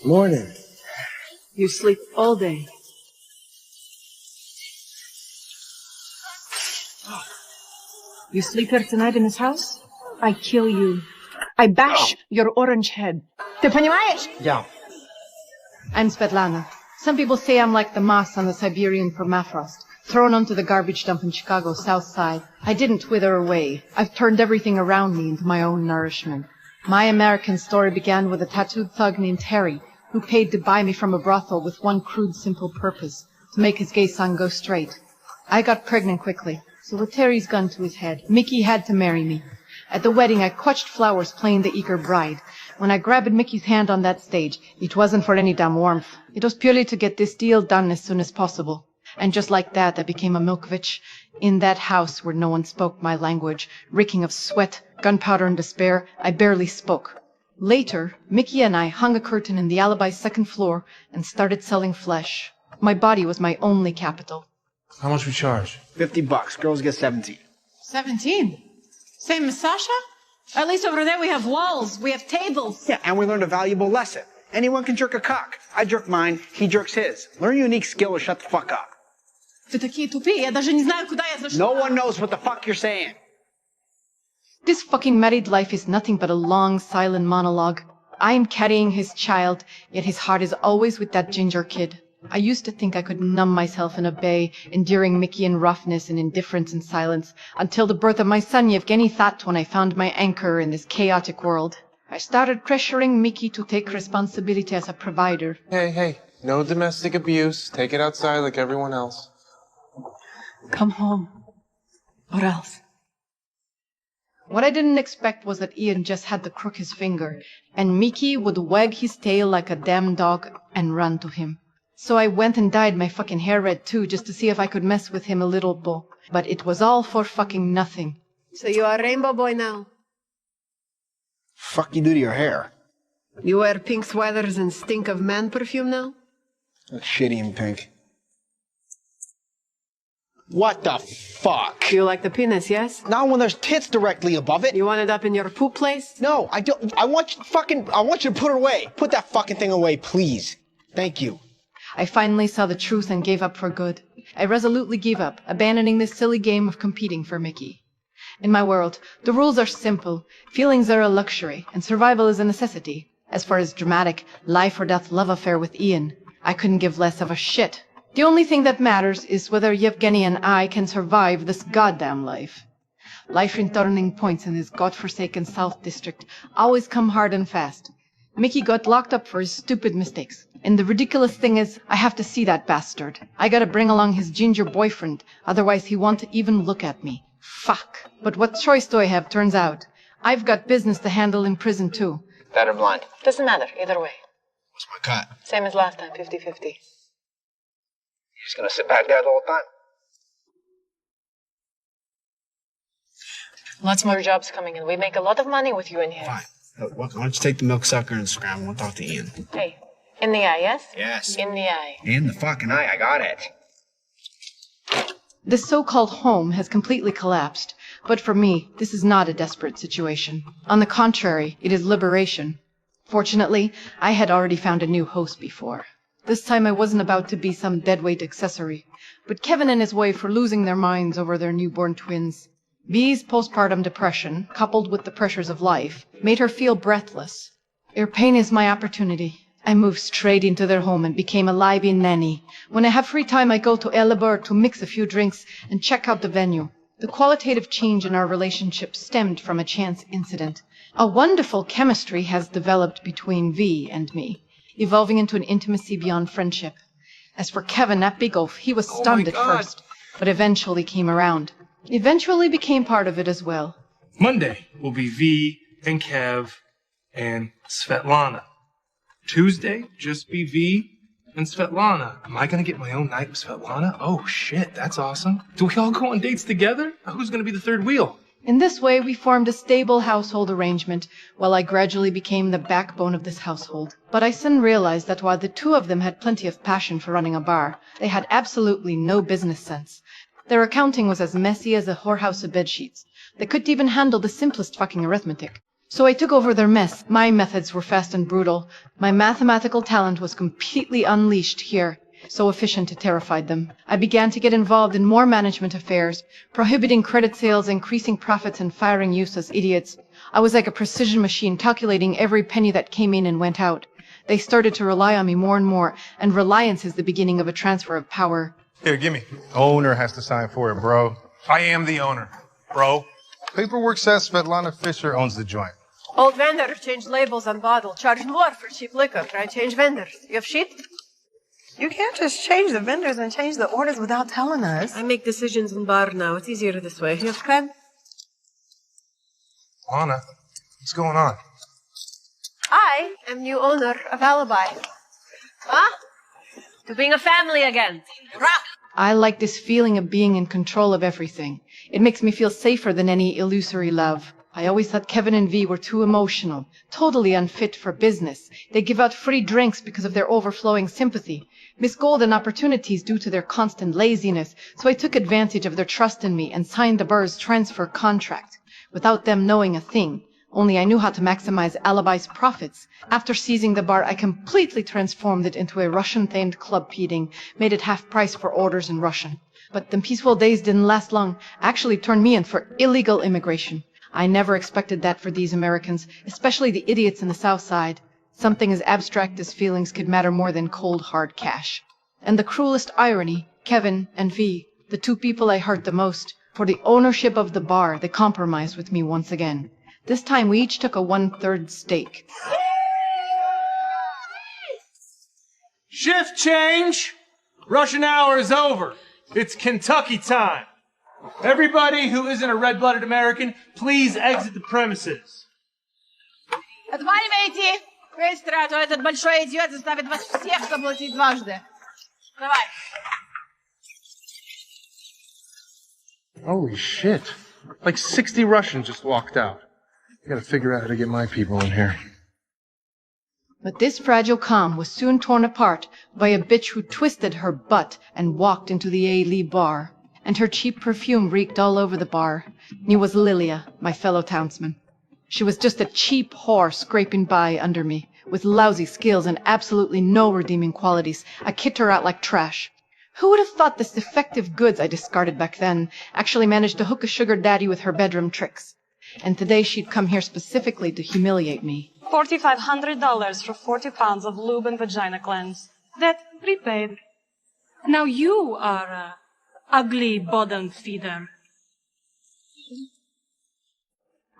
Morning. You sleep all day. You sleep here tonight in this house? I kill you. I bash your orange head. Ты понимаешь? Yeah. I'm Svetlana. Some people say I'm like the moss on the Siberian permafrost, thrown onto the garbage dump in Chicago's South Side. I didn't wither away. I've turned everything around me into my own nourishment. My American story began with a tattooed thug named Harry, who paid to buy me from a brothel with one crude, simple purpose, to make his gay son go straight. I got pregnant quickly, so with Terry's gun to his head, Mickey had to marry me. At the wedding, I clutched flowers playing the eager bride. When I grabbed Mickey's hand on that stage, it wasn't for any damn warmth. It was purely to get this deal done as soon as possible. And just like that, I became a Milkovich in that house where no one spoke my language, reeking of sweat, gunpowder, and despair. I barely spoke. Later, Mickey and I hung a curtain in the alibi's second floor and started selling flesh. My body was my only capital. How much we charge? $50. Girls get 17. 17? Same as Sasha? At least over there we have walls, we have tables. Yeah, and we learned a valuable lesson. Anyone can jerk a cock. I jerk mine, he jerks his. Learn a unique skill or shut the fuck up. Вы такие тупые, я даже не знаю, куда я зашла. No one knows what the fuck you're saying. This fucking married life is nothing but a long, silent monologue. I am carrying his child, yet his heart is always with that ginger kid. I used to think I could numb myself and obey, enduring Mickey roughness and indifference and silence, until the birth of my son Yevgeny That when I found my anchor in this chaotic world. I started pressuring Mickey to take responsibility as a provider. Hey, no domestic abuse. Take it outside like everyone else. Come home. Or else. What I didn't expect was that Ian just had to crook his finger, and Mickey would wag his tail like a damn dog and run to him. So I went and dyed my fucking hair red too, just to see if I could mess with him a little bit. But it was all for fucking nothing. So you are a rainbow boy now? Fuck you do to your hair? You wear pink sweaters and stink of man perfume now? That's shitty and pink. What the fuck? You like the penis, yes? Not when there's tits directly above it. You want it up in your poop place? No, I don't. I want you to put it away. Put that fucking thing away, please. Thank you. I finally saw the truth and gave up for good. I resolutely gave up, abandoning this silly game of competing for Mickey. In my world, the rules are simple, feelings are a luxury, and survival is a necessity. As far as dramatic, life-or-death love affair with Ian, I couldn't give less of a shit. The only thing that matters is whether Yevgeny and I can survive this goddamn life. Life turning points in this godforsaken South District always come hard and fast. Mickey got locked up for his stupid mistakes. And the ridiculous thing is, I have to see that bastard. I gotta bring along his ginger boyfriend, otherwise he won't even look at me. Fuck. But what choice do I have, turns out? I've got business to handle in prison too. Dead or blind? Doesn't matter, either way. What's my cut? Same as last time, 50-50. You're just gonna sit back there the whole time? Lots more jobs coming in. We make a lot of money with you in here. Fine. Why don't you take the milk sucker and scramble and talk to Ian? Hey, in the eye, yes? Yes. In the eye. In the fucking eye, I got it. This so-called home has completely collapsed, but for me, this is not a desperate situation. On the contrary, it is liberation. Fortunately, I had already found a new host before. This time I wasn't about to be some deadweight accessory, but Kevin and his wife were losing their minds over their newborn twins. Bee's postpartum depression, coupled with the pressures of life, made her feel breathless. Your pain is my opportunity. I moved straight into their home and became a live-in nanny. When I have free time, I go to Elleberg to mix a few drinks and check out the venue. The qualitative change in our relationship stemmed from a chance incident. A wonderful chemistry has developed between V and me, evolving into an intimacy beyond friendship. As for Kevin, that big oaf, he was stunned at first, but eventually came around. Eventually became part of it as well. Monday will be V and Kev and Svetlana. Tuesday, just be V and Svetlana. Am I gonna get my own night with Svetlana? Oh shit, that's awesome. Do we all go on dates together? Who's gonna be the third wheel? In this way, we formed a stable household arrangement, while I gradually became the backbone of this household. But I soon realized that while the two of them had plenty of passion for running a bar, they had absolutely no business sense. Their accounting was as messy as a whorehouse of bedsheets. They couldn't even handle the simplest fucking arithmetic. So I took over their mess. My methods were fast and brutal. My mathematical talent was completely unleashed here, so efficient it terrified them. I began to get involved in more management affairs, prohibiting credit sales, increasing profits, and firing useless idiots. I was like a precision machine, calculating every penny that came in and went out. They started to rely on me more and more, and reliance is the beginning of a transfer of power. Here, gimme. Owner has to sign for it, bro. I am the owner, bro. Paperwork says Svetlana Fisher owns the joint. Old vendor changed labels on bottle, charged more for cheap liquor. Try change vendors. You have sheet? You can't just change the vendors and change the orders without telling us. I make decisions in bar now. It's easier this way. You have pen? Lana, what's going on? I am new owner of Alibi. Huh? To being a family again. Rock! I like this feeling of being in control of everything. It makes me feel safer than any illusory love. I always thought Kevin and V were too emotional, totally unfit for business. They give out free drinks because of their overflowing sympathy, miss golden opportunities due to their constant laziness, so I took advantage of their trust in me and signed the bar's transfer contract, without them knowing a thing. Only I knew how to maximize Alibi's profits. After seizing the bar, I completely transformed it into a Russian-themed club feeding, made it half price for orders in Russian. But the peaceful days didn't last long, actually turned me in for illegal immigration. I never expected that for these Americans, especially the idiots in the South Side. Something as abstract as feelings could matter more than cold, hard cash. And the cruelest irony, Kevin and V, the two people I hurt the most, for the ownership of the bar, they compromised with me once again. This time we each took a 1/3 stake. Shift change! Russian hour is over. It's Kentucky time. Everybody who isn't a red-blooded American, please exit the premises. Отваливайте! Рейстрatu, этот большой идиот заставит вас всех заплатить дважды. Давай. Holy shit. Like 60 Russians just walked out. I gotta figure out how to get my people in here. But this fragile calm was soon torn apart by a bitch who twisted her butt and walked into the A-Lee bar. And her cheap perfume reeked all over the bar. It was Lilia, my fellow townsman. She was just a cheap whore scraping by under me, with lousy skills and absolutely no redeeming qualities. I kicked her out like trash. Who would have thought this defective goods I discarded back then actually managed to hook a sugar daddy with her bedroom tricks? And today she'd come here specifically to humiliate me. $4,500 for 40 pounds of lube and vagina cleanse. That prepaid. Now you are a ugly bottom feeder.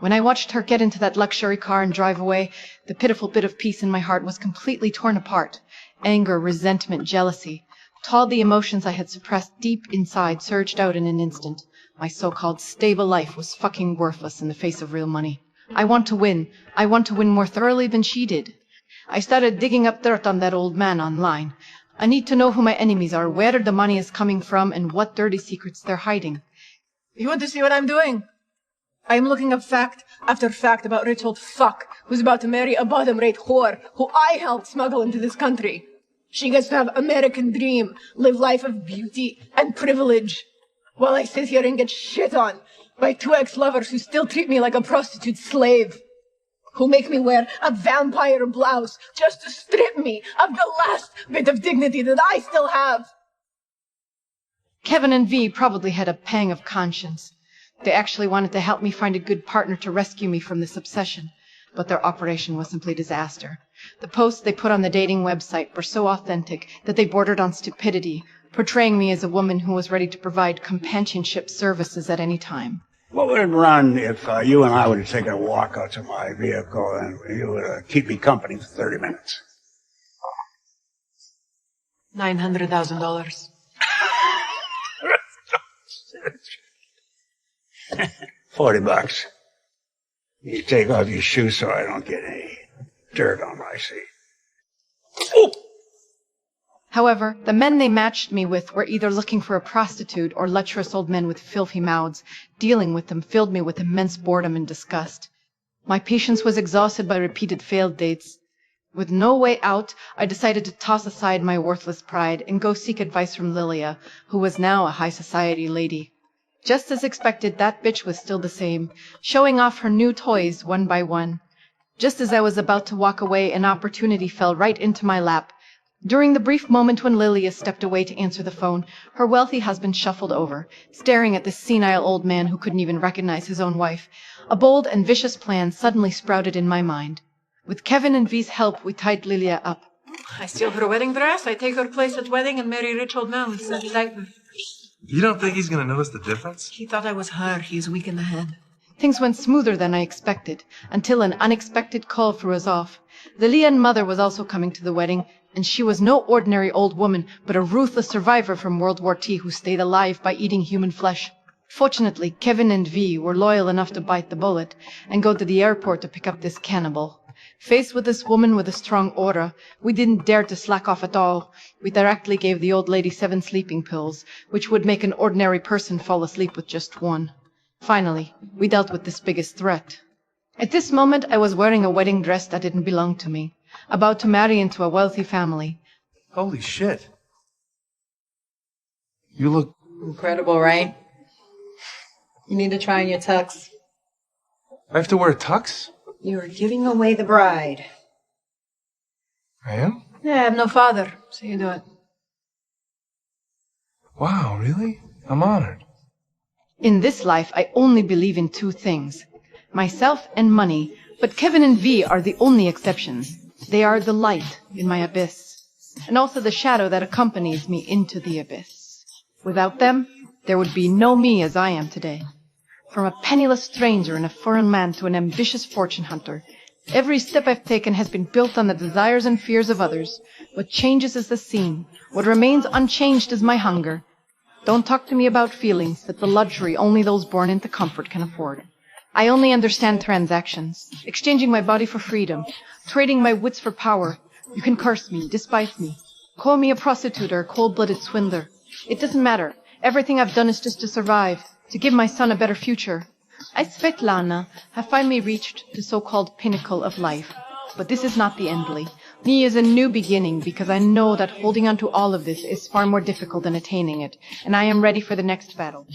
When I watched her get into that luxury car and drive away, the pitiful bit of peace in my heart was completely torn apart. Anger, resentment, jealousy. All the emotions I had suppressed deep inside surged out in an instant. My so-called stable life was fucking worthless in the face of real money. I want to win. I want to win more thoroughly than she did. I started digging up dirt on that old man online. I need to know who my enemies are, where the money is coming from, and what dirty secrets they're hiding. You want to see what I'm doing? I'm looking up fact after fact about rich old fuck who's about to marry a bottom-rate whore who I helped smuggle into this country. She gets to have American dream, live life of beauty and privilege, while I sit here and get shit on by two ex-lovers who still treat me like a prostitute slave, who make me wear a vampire blouse just to strip me of the last bit of dignity that I still have. Kevin and V probably had a pang of conscience. They actually wanted to help me find a good partner to rescue me from this obsession, but their operation was simply disaster. The posts they put on the dating website were so authentic that they bordered on stupidity, portraying me as a woman who was ready to provide companionship services at any time. What would it run if you and I would have taken a walk out to my vehicle and you would keep me company for 30 minutes? $900,000. $40. You take off your shoes so I don't get any dirt on my seat. Oh! However, the men they matched me with were either looking for a prostitute or lecherous old men with filthy mouths. Dealing with them filled me with immense boredom and disgust. My patience was exhausted by repeated failed dates. With no way out, I decided to toss aside my worthless pride and go seek advice from Lilia, who was now a high society lady. Just as expected, that bitch was still the same, showing off her new toys one by one. Just as I was about to walk away, an opportunity fell right into my lap. During the brief moment when Lilia stepped away to answer the phone, her wealthy husband shuffled over, staring at this senile old man who couldn't even recognize his own wife. A bold and vicious plan suddenly sprouted in my mind. With Kevin and V's help, we tied Lilia up. I steal her wedding dress, I take her place at wedding, and marry rich old man with such diaper. You don't think he's gonna notice the difference? He thought I was her. He's weak in the head. Things went smoother than I expected, until an unexpected call threw us off. Lilia's mother was also coming to the wedding, and she was no ordinary old woman, but a ruthless survivor from World War II who stayed alive by eating human flesh. Fortunately, Kevin and V were loyal enough to bite the bullet and go to the airport to pick up this cannibal. Faced with this woman with a strong aura, we didn't dare to slack off at all. We directly gave the old lady 7 sleeping pills, which would make an ordinary person fall asleep with just 1. Finally, we dealt with this biggest threat. At this moment, I was wearing a wedding dress that didn't belong to me, about to marry into a wealthy family. Holy shit. You look... Incredible, right? You need to try on your tux. I have to wear a tux? You're giving away the bride. I am? Yeah, I have no father, so you do it. Wow, really? I'm honored. In this life, I only believe in 2 things. Myself and money, but Kevin and V are the only exceptions. They are the light in my abyss, and also the shadow that accompanies me into the abyss. Without them, there would be no me as I am today. From a penniless stranger in a foreign land to an ambitious fortune hunter, every step I've taken has been built on the desires and fears of others. What changes is the scene. What remains unchanged is my hunger. Don't talk to me about feelings, that the luxury only those born into comfort can afford. I only understand transactions, exchanging my body for freedom, trading my wits for power. You can curse me, despise me, call me a prostitute or a cold-blooded swindler. It doesn't matter. Everything I've done is just to survive, to give my son a better future. I, Svetlana, have finally reached the so-called pinnacle of life. But this is not the endly. Me is a new beginning, because I know that holding on to all of this is far more difficult than attaining it, and I am ready for the next battle.